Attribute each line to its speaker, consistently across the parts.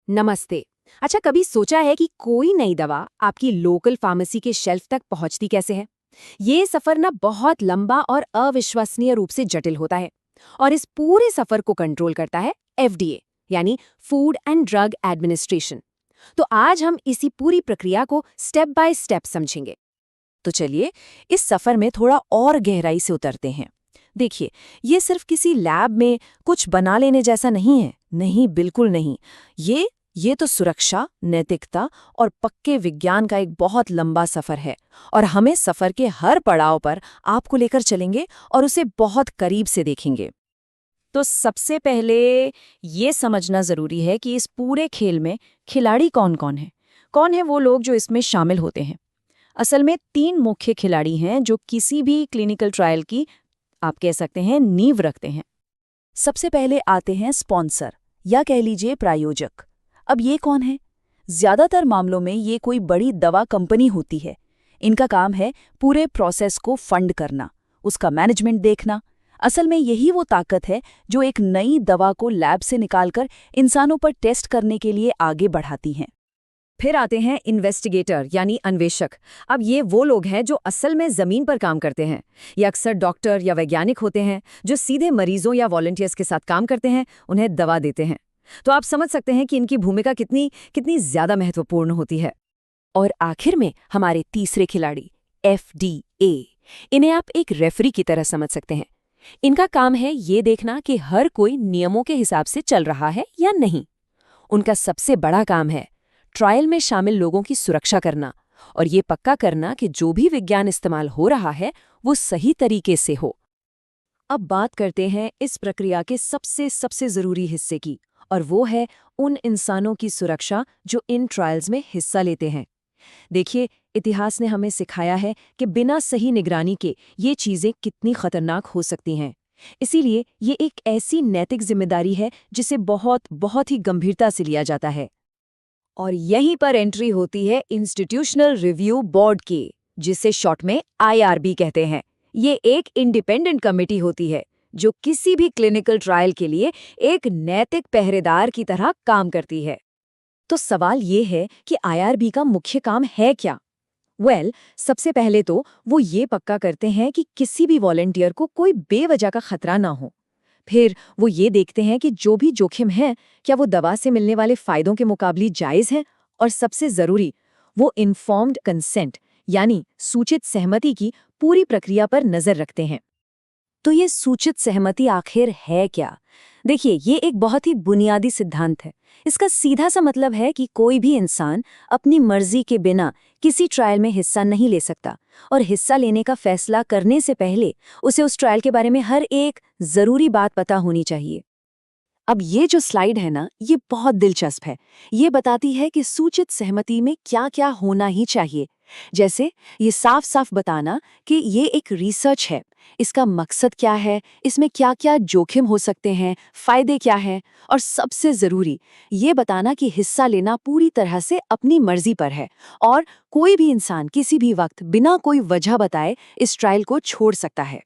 Speaker 1: नमस्ते। अच्छा, कभी सोचा है कि कोई नई दवा आपकी लोकल फार्मेसी के शेल्फ तक पहुंचती कैसे है? ये सफर ना बहुत लंबा और अविश्वसनीय रूप से जटिल होता है। और इस पूरे सफर को कंट्रोल करता है एफडीए, यानी फूड एंड ड्रग एडमिनिस्ट्रेशन। तो आज हम इसी पूरी प्रक्रिया को स्टेप बाय स्टेप समझेंगे।
Speaker 2: तो चलिए इस सफर में थोड़ा और गहराई से उतरते हैं। देखिए, ये सिर्फ किसी लैब में कुछ बना लेने जैसा नहीं है। नहीं, बिल्कुल नहीं। ये तो सुरक्षा, नैतिकता और पक्के विज्ञान का एक बहुत लंबा सफर है। और हमें सफर के हर पड़ाव पर आपको लेकर चलेंगे और उसे बहुत करीब से देखेंगे। तो सबसे पहले ये समझना जरूरी है कि इस पूरे खेल में खिलाड़ी कौन कौन है। कौन है वो लोग जो इसमें शामिल होते हैं। असल में 3 मुख्य खिलाड़ी हैं जो किसी भी क्लिनिकल ट्रायल की, आप कह सकते हैं, नींव रखते हैं। सबसे पहले आते हैं स्पॉन्सर, या कह लीजिए प्रायोजक। अब ये कौन है? ज्यादातर मामलों में ये कोई बड़ी दवा कंपनी होती है। इनका काम है पूरे प्रोसेस को फंड करना, उसका मैनेजमेंट देखना। असल में यही वो ताकत है जो एक नई दवा को लैब से निकालकर इंसानों पर टेस्ट करने के लिए आगे बढ़ाती हैं।
Speaker 1: फिर आते हैं इन्वेस्टिगेटर, यानी अन्वेषक। अब ये वो लोग हैं जो असल में जमीन पर काम करते हैं। ये अक्सर डॉक्टर या वैज्ञानिक होते हैं जो सीधे मरीजों या वॉलंटियर्स के साथ काम करते हैं, उन्हें दवा देते हैं। तो आप समझ सकते हैं कि इनकी भूमिका कितनी कितनी ज्यादा महत्वपूर्ण होती है।
Speaker 2: और आखिर में हमारे तीसरे खिलाड़ी एफडीए। इन्हें आप एक रेफरी की तरह समझ सकते हैं। इनका काम है ये देखना कि हर कोई नियमों के हिसाब से चल रहा है या नहीं। उनका सबसे बड़ा काम है ट्रायल में शामिल लोगों की सुरक्षा करना और ये पक्का करना कि जो भी विज्ञान इस्तेमाल हो रहा है वो सही तरीके से हो। अब बात करते हैं इस प्रक्रिया के सबसे सबसे जरूरी हिस्से की, और वो है उन इंसानों की सुरक्षा जो इन ट्रायल्स में हिस्सा लेते हैं। देखिए, इतिहास ने हमें सिखाया है कि बिना सही निगरानी के ये चीजें कितनी खतरनाक हो सकती हैं। इसीलिए ये एक ऐसी नैतिक जिम्मेदारी है जिसे बहुत बहुत ही गंभीरता से लिया जाता है। और यहीं पर एंट्री होती है इंस्टीट्यूशनल रिव्यू बोर्ड की, जिसे शॉर्ट में आईआरबी कहते हैं। ये एक इंडिपेंडेंट कमेटी होती है जो किसी भी क्लिनिकल ट्रायल के लिए एक नैतिक पहरेदार की तरह काम करती है। तो सवाल ये है कि आईआरबी का मुख्य काम है क्या? सबसे पहले तो वो ये पक्का करते हैं कि किसी भी वॉलंटियर को कोई बेवजह का खतरा ना हो। फिर वो ये देखते हैं कि जो भी जोखिम है, क्या वो दवा से मिलने वाले फायदों के मुकाबले जायज़ है। और सबसे ज़रूरी, वो इन्फॉर्म्ड कंसेंट, यानी सूचित सहमति की पूरी प्रक्रिया पर नज़र रखते हैं। तो ये सूचित सहमति आखिर है क्या? देखिए, ये एक बहुत ही बुनियादी सिद्धांत है। इसका सीधा सा मतलब है कि कोई भी इंसान अपनी मर्जी के बिना किसी ट्रायल में हिस्सा नहीं ले सकता, और हिस्सा लेने का फैसला करने से पहले उसे उस ट्रायल के बारे में हर एक जरूरी बात पता होनी चाहिए। अब ये जो स्लाइड है ना, ये बहुत दिलचस्प है। ये बताती है कि सूचित सहमति में क्या क्या होना ही चाहिए। जैसे ये साफ साफ बताना कि ये एक रिसर्च है, इसका मकसद क्या है, इसमें क्या क्या जोखिम हो सकते हैं, फायदे क्या हैं, और सबसे जरूरी ये बताना कि हिस्सा लेना पूरी तरह से अपनी मर्जी पर है और कोई भी इंसान किसी भी वक्त बिना कोई वजह बताए इस ट्रायल को छोड़ सकता है।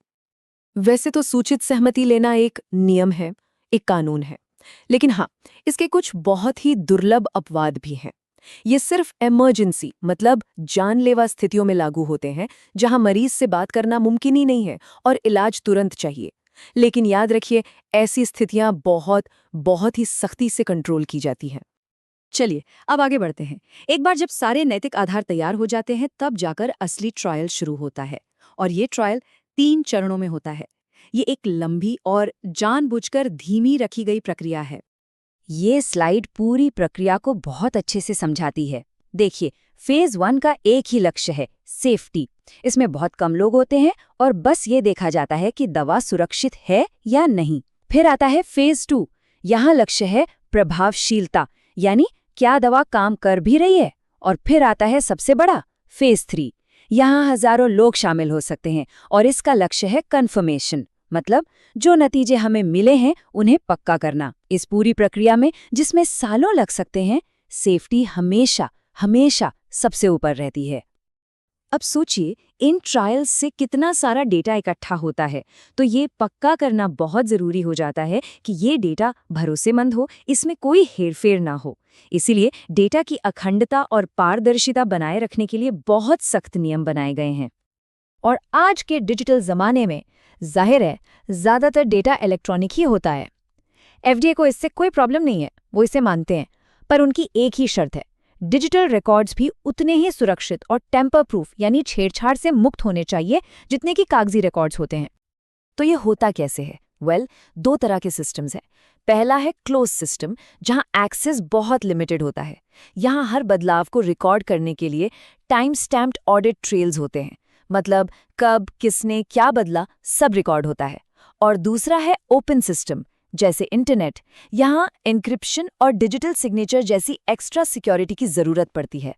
Speaker 1: वैसे तो सूचित सहमति लेना एक नियम है, एक कानून है, लेकिन हाँ, इसके कुछ बहुत ही दुर्लभ अपवाद भी हैं। ये सिर्फ इमरजेंसी, मतलब जानलेवा स्थितियों में लागू होते हैं, जहां मरीज से बात करना मुमकिन ही नहीं है और इलाज तुरंत चाहिए। लेकिन याद रखिए, ऐसी स्थितियां बहुत बहुत ही सख्ती से कंट्रोल की जाती हैं। चलिए, अब आगे बढ़ते हैं। एक बार जब सारे नैतिक आधार तैयार हो जाते हैं, तब जाकर असली ट्रायल शुरू होता है। और ये ट्रायल 3 चरणों में होता है। ये एक लंबी और जानबूझकर धीमी रखी गई प्रक्रिया है।
Speaker 2: ये स्लाइड पूरी प्रक्रिया को बहुत अच्छे से समझाती है। देखिए, फेज 1 का एक ही लक्ष्य है, सेफ्टी। इसमें बहुत कम लोग होते हैं और बस ये देखा जाता है कि दवा सुरक्षित है या नहीं। फिर आता है फेज 2। यहाँ लक्ष्य है प्रभावशीलता, यानी क्या दवा काम कर भी रही है। और फिर आता है सबसे बड़ा, फेज 3। यहाँ हजारों लोग शामिल हो सकते हैं और इसका लक्ष्य है कन्फर्मेशन, मतलब जो नतीजे हमें मिले हैं उन्हें पक्का करना। इस पूरी प्रक्रिया में, जिसमें सालों लग सकते हैं, सेफ्टी हमेशा हमेशा सबसे ऊपर रहती है। अब सोचिए, इन ट्रायल्स से कितना सारा डेटा इकट्ठा होता है, तो ये पक्का करना बहुत ज़रूरी हो जाता है कि ये डेटा भरोसेमंद हो, इसमें कोई हेरफेर ना हो। इसीलिए डेटा की अखंडता और पारदर्शिता बनाए रखने के लिए बहुत सख्त नियम बनाए गए हैं।
Speaker 1: और आज के डिजिटल ज़माने में जाहिर है ज़्यादातर डेटा इलेक्ट्रॉनिक ही होता है। एफडीए को इससे कोई प्रॉब्लम नहीं है, वो इसे मानते हैं, पर उनकी एक ही शर्त है, डिजिटल रिकॉर्ड्स भी उतने ही सुरक्षित और टेम्पर प्रूफ यानी छेड़छाड़ से मुक्त होने चाहिए जितने कि कागजी रिकॉर्ड्स होते हैं।
Speaker 2: तो ये होता कैसे है? दो तरह के सिस्टम्स हैं। पहला है क्लोज सिस्टम, जहां एक्सेस बहुत लिमिटेड होता है। यहां हर बदलाव को रिकॉर्ड करने के लिए टाइम स्टैम्प्ड ऑडिट ट्रेल्स होते हैं, मतलब कब किसने क्या बदला सब रिकॉर्ड होता है। और दूसरा है ओपन सिस्टम, जैसे इंटरनेट। यहाँ एन्क्रिप्शन और डिजिटल सिग्नेचर जैसी एक्स्ट्रा सिक्योरिटी की जरूरत पड़ती है।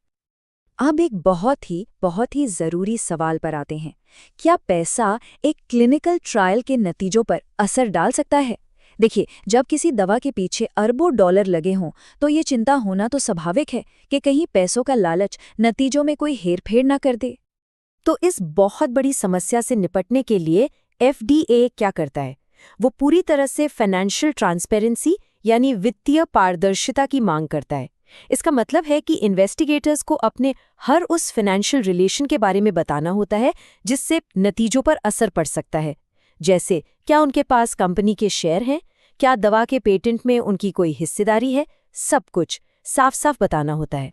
Speaker 1: अब एक बहुत ही जरूरी सवाल पर आते हैं। क्या पैसा एक क्लिनिकल ट्रायल के नतीजों पर असर डाल सकता है? देखिए, जब किसी दवा के पीछे अरबों डॉलर लगे हों तो ये चिंता होना तो स्वाभाविक है कि कहीं पैसों का लालच नतीजों में कोई हेरफेर ना कर दे।
Speaker 2: तो इस बहुत बड़ी समस्या से निपटने के लिए एफडीए क्या करता है? वो पूरी तरह से फाइनेंशियल ट्रांसपेरेंसी यानी वित्तीय पारदर्शिता की मांग करता है। इसका मतलब है कि इन्वेस्टिगेटर्स को अपने हर उस फाइनेंशियल रिलेशन के बारे में बताना होता है जिससे नतीजों पर असर पड़ सकता है। जैसे क्या उनके पास कंपनी के शेयर हैं, क्या दवा के पेटेंट में उनकी कोई हिस्सेदारी है, सब कुछ साफ साफ बताना होता है।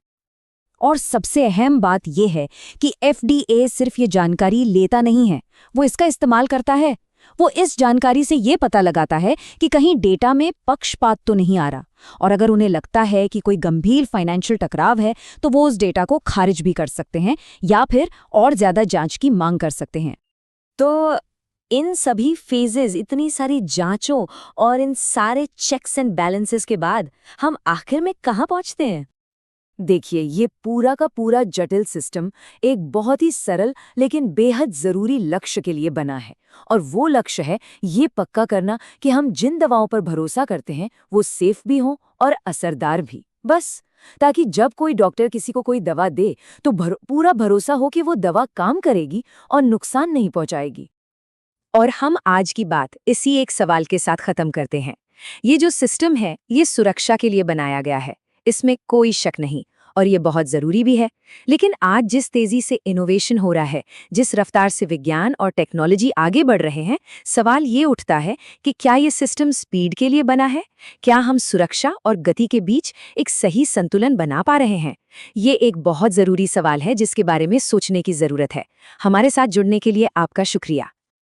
Speaker 1: और सबसे अहम बात यह है कि एफडीए सिर्फ ये जानकारी लेता नहीं है, वो इसका इस्तेमाल करता है। वो इस जानकारी से ये पता लगाता है कि कहीं डेटा में पक्षपात तो नहीं आ रहा, और अगर उन्हें लगता है कि कोई गंभीर फाइनेंशियल टकराव है तो वो उस डेटा को खारिज भी कर सकते हैं या फिर और ज्यादा जांच की मांग कर सकते हैं।
Speaker 2: तो इन सभी फेजेस, इतनी सारी जांचों और इन सारे चेक्स एंड बैलेंसेस के बाद हम आखिर में कहाँ पहुंचते हैं? देखिए, ये पूरा का पूरा जटिल सिस्टम एक बहुत ही सरल लेकिन बेहद जरूरी लक्ष्य के लिए बना है, और वो लक्ष्य है ये पक्का करना कि हम जिन दवाओं पर भरोसा करते हैं वो सेफ भी हों और असरदार भी, बस ताकि जब कोई डॉक्टर किसी को कोई दवा दे तो पूरा भरोसा हो कि वो दवा काम करेगी और नुकसान नहीं पहुंचाएगी।
Speaker 1: और हम आज की बात इसी एक सवाल के साथ खत्म करते हैं। ये जो सिस्टम है ये सुरक्षा के लिए बनाया गया है, इसमें कोई शक नहीं, और ये बहुत जरूरी भी है। लेकिन आज जिस तेजी से इनोवेशन हो रहा है, जिस रफ्तार से विज्ञान और टेक्नोलॉजी आगे बढ़ रहे हैं, सवाल ये उठता है कि क्या ये सिस्टम स्पीड के लिए बना है? क्या हम सुरक्षा और गति के बीच एक सही संतुलन बना पा रहे हैं? ये एक बहुत जरूरी सवाल है जिसके बारे में सोचने की जरूरत है। हमारे साथ जुड़ने के लिए आपका शुक्रिया।